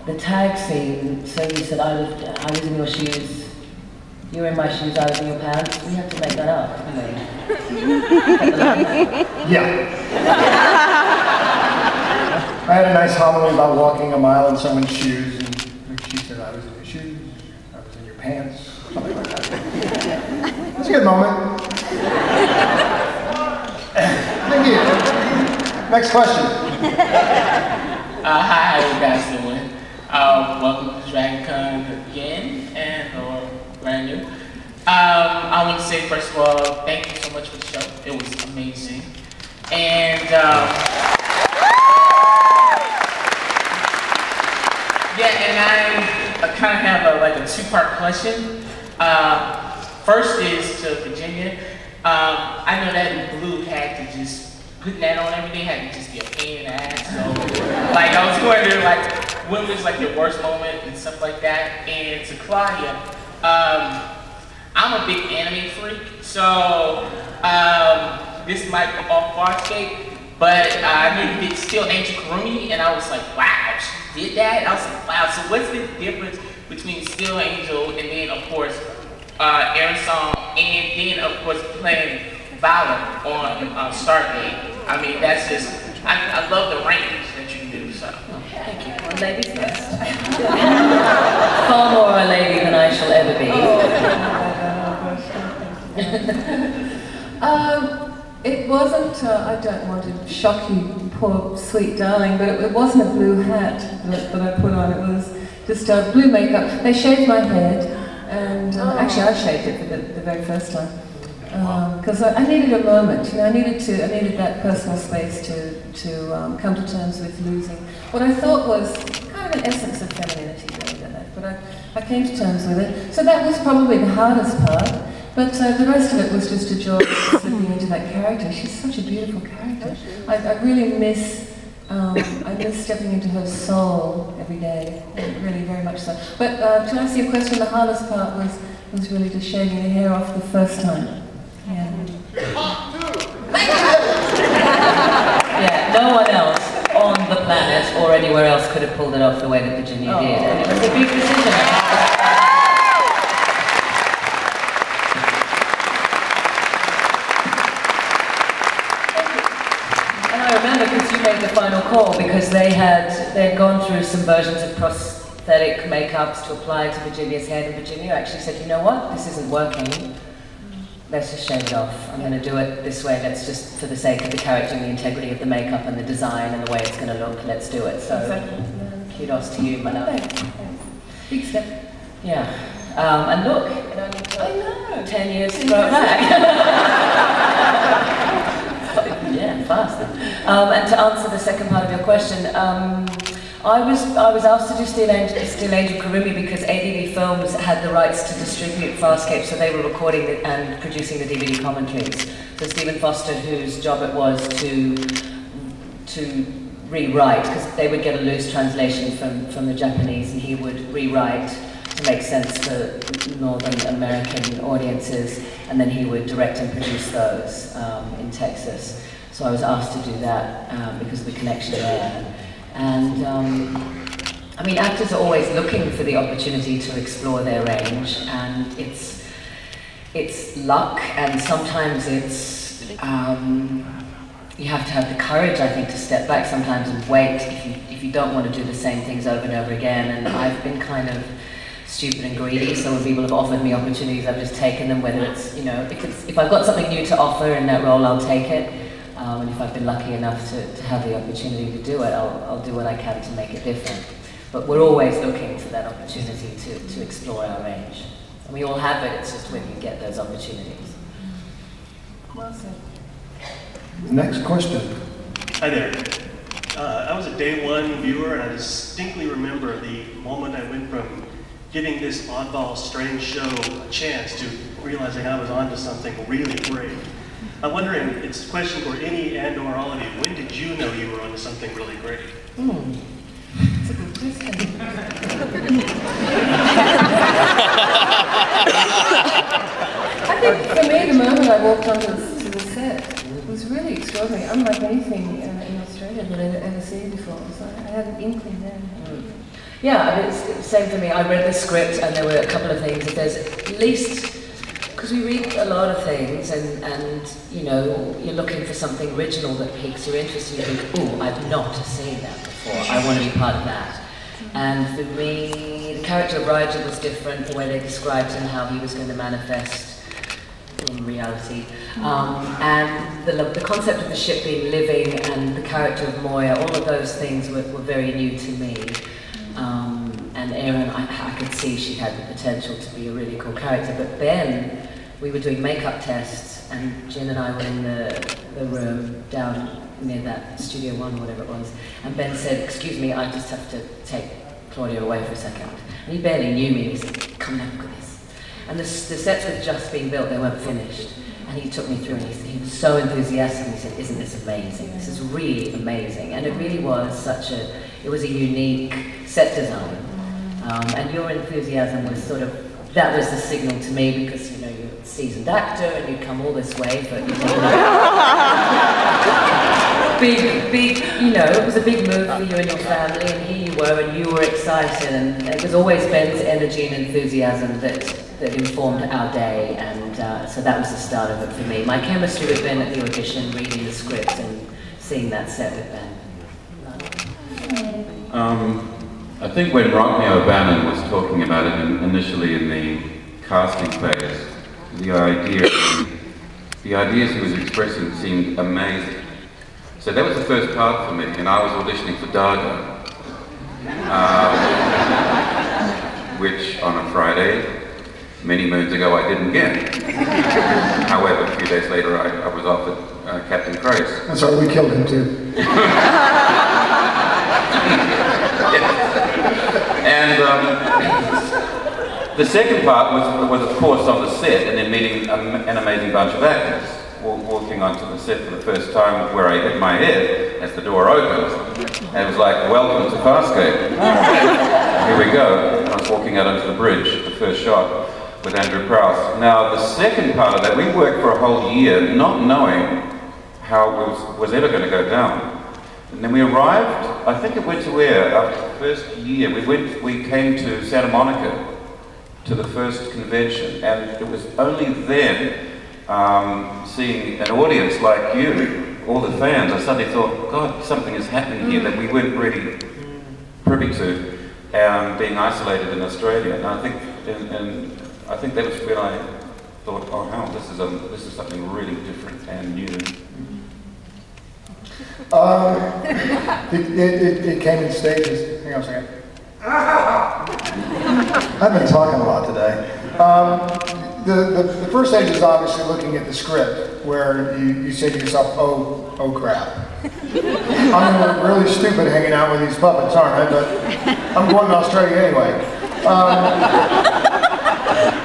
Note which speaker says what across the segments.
Speaker 1: the tag scene, so you said I was in your shoes, you were in my shoes, I was in your pants. We had to make that up, didn't we?
Speaker 2: Yeah. I had a nice homily about walking a mile in someone's shoes, and she said I was in your shoes, I was in your pants, something like that. It's a good moment. Thank you. Next question.
Speaker 3: Hi, how you guys doing? Welcome to DragonCon again, or brand new. I want to say, first of all, thank you so much for the show. It was amazing. And yeah, and I kind of have a two-part question. First is to Virginia. I know that Blue had to just putting that on every day had to just be a pain in the ass. So, I was wondering, when was your worst moment and stuff like that? And to Claudia, I'm a big anime freak, so this might be off Farscape, but I knew you did Still Angel Karumi, and I was like, wow, she did that? I was like, wow, so what's the difference between Still Angel and then, of course, Aaron Song, and then, of course, playing Valor on Stargate? I mean, that's just, I love the range that you can do, so thank you.
Speaker 1: A lady first. Far more a lady than I shall ever be.
Speaker 4: It wasn't, I don't want to shock you, poor sweet darling, but it wasn't a blue hat that I put on. It was just blue makeup. They shaved my head, and actually I shaved it for the very first time. Because I needed a moment, I needed that personal space to come to terms with losing what I thought was kind of an essence of femininity, really, but I came to terms with it. So that was probably the hardest part, but the rest of it was just a joy slipping into that character. She's such a beautiful character. I really miss stepping into her soul every day, really very much so. But to answer your question, the hardest part was really just shaving the hair off the first time. Yeah.
Speaker 1: Yeah, no one else on the planet or anywhere else could have pulled it off the way that Virginia did. And it was a big decision. And I remember because you made the final call because they'd gone through some versions of prosthetic makeups to apply to Virginia's head, and Virginia actually said, you know what, this isn't working. Let's just shave it off. I'm going to do it this way. Let's just, for the sake of the character and the integrity of the makeup and the design and the way it's going to look, let's do it. So, kudos to you, my love.
Speaker 4: Big step.
Speaker 1: Yeah. And look, it only took 10 years to grow it back. Yeah, fast. And to answer the second part of your question, I was asked to do Still Angel Karumi because ADV Films had the rights to distribute Farscape, so they were recording and producing the DVD commentaries. So Stephen Foster, whose job it was to rewrite, because they would get a loose translation from the Japanese, and he would rewrite to make sense for Northern American audiences, and then he would direct and produce those in Texas. So I was asked to do that because of the connection there. And I mean, actors are always looking for the opportunity to explore their range, and it's luck, and sometimes it's you have to have the courage, I think, to step back sometimes and wait if you don't want to do the same things over and over again. And I've been kind of stupid and greedy, so when people have offered me opportunities, I've just taken them. Whether it's if I've got something new to offer in that role, I'll take it. And if I've been lucky enough to have the opportunity to do it, I'll do what I can to make it different. But we're always looking for that opportunity to explore our range. And we all have it, it's just when you get those opportunities.
Speaker 4: Well said.
Speaker 2: Next question.
Speaker 5: Hi there. I was a day one viewer, and I distinctly remember the moment I went from giving this oddball, strange show a chance to realizing I was onto something really great. I'm wondering, it's a question for any and or all of you, when did you know you were onto something really great?
Speaker 4: That's a good question. I think for me, the moment I walked onto the set was really extraordinary, unlike anything in Australia that I'd ever seen before. So I had an inkling then.
Speaker 1: Yeah, I mean, it's the same for me. I read the script and there were a couple of things. If there's at least, because we read a lot of things and you know, you're looking for something original that piques your interest and you think, oh, I've not seen that before. I want to be part of that. And for me, the character of Rigel was different, the way they described him, how he was going to manifest in reality. And the concept of the ship being living and the character of Moya, all of those things were very new to me. And Erin, I could see she had the potential to be a really cool character. But Ben, we were doing makeup tests, and Jen and I were in the room down near that Studio One, whatever it was. And Ben said, "Excuse me, I just have to take Claudia away for a second." And he barely knew me. He said, "Come and look at this." And the sets were just being built; they weren't finished. And he took me through, and he was so enthusiastic. He said, "Isn't this amazing? This is really amazing." And it really was it was a unique set design. And your enthusiasm was that was the signal to me, because, you know, you're a seasoned actor and you come all this way, but you big, you know, it was a big move for you and your family, and here you were, and you were excited, and it was always Ben's energy and enthusiasm that informed our day, and so that was the start of it for me. My chemistry with Ben at the audition, reading the script and seeing that set with Ben.
Speaker 6: I think when Rockney O'Bannon was talking about it initially in the casting phase, the ideas he was expressing seemed amazing. So that was the first part for me, and I was auditioning for Dargo, which on a Friday, many moons ago, I didn't get. However, a few days later, I was offered Captain Crace.
Speaker 2: That's right, we killed him too.
Speaker 6: And the second part was of course on the set, and then meeting an amazing bunch of actors, walking onto the set for the first time, where I hit my head as the door opened, and it was like, "Welcome to Farscape." Here we go. And I was walking out onto the bridge, the first shot, with Andrew Prowse. Now the second part of that, we worked for a whole year not knowing how it was ever going to go down. And then we arrived, I think it went to where? After the first year, we came to Santa Monica to the first convention, and it was only then, seeing an audience like you, all the fans, I suddenly thought, God, something is happening here that we weren't really privy to, being isolated in Australia. And I think that was when I thought, oh wow, this is something really different and new.
Speaker 2: It came in stages. Hang on a second. I've been talking a lot today. The first stage is obviously looking at the script, where you say to yourself, oh crap. I'm really stupid hanging out with these puppets, aren't I? But I'm going to Australia anyway.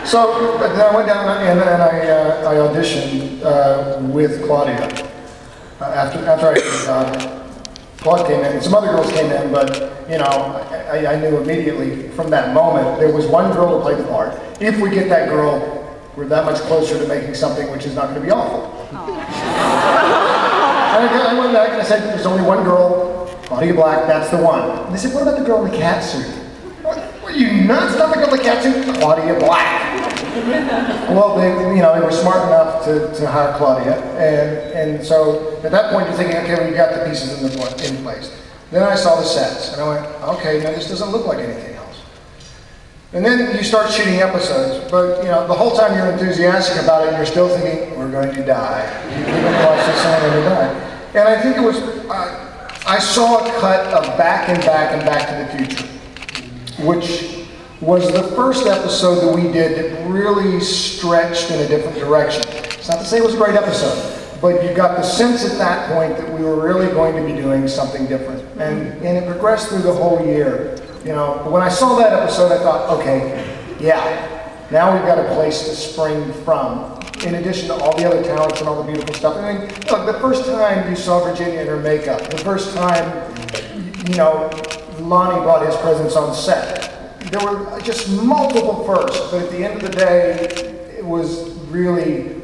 Speaker 2: So then I went down and I auditioned with Claudia. After I did the job, Claude came in, and some other girls came in, but, you know, I knew immediately from that moment there was one girl to play the part. If we get that girl, we're that much closer to making something which is not going to be awful. And I went back and I said, there's only one girl, Claudia Black, that's the one. And they said, what about the girl in the cat suit? Are you nuts? Not the girl in the cat suit, Claudia Black. Well, they were smart enough to hire Claudia, and so at that point you're thinking, okay, we've got the pieces in place. Then I saw the sets, and I went, okay, now this doesn't look like anything else. And then you start shooting episodes, but the whole time you're enthusiastic about it, and you're still thinking, we're going to die. You're going to watch this and we're going to die. And I think it was, I saw a cut of Back and Back and Back to the Future, which was the first episode that we did that really stretched in a different direction. It's not to say it was a great episode, but you got the sense at that point that we were really going to be doing something different. And it progressed through the whole year. But when I saw that episode, I thought, okay, yeah, now we've got a place to spring from, in addition to all the other talents and all the beautiful stuff. I mean, look, the first time you saw Virginia in her makeup, the first time, Lonnie brought his presence on set, there were just multiple firsts, but at the end of the day, it was really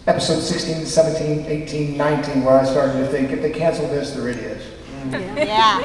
Speaker 2: episode 16, 17, 18, 19 where I started to think, if they cancel this, they're idiots.
Speaker 7: Yeah.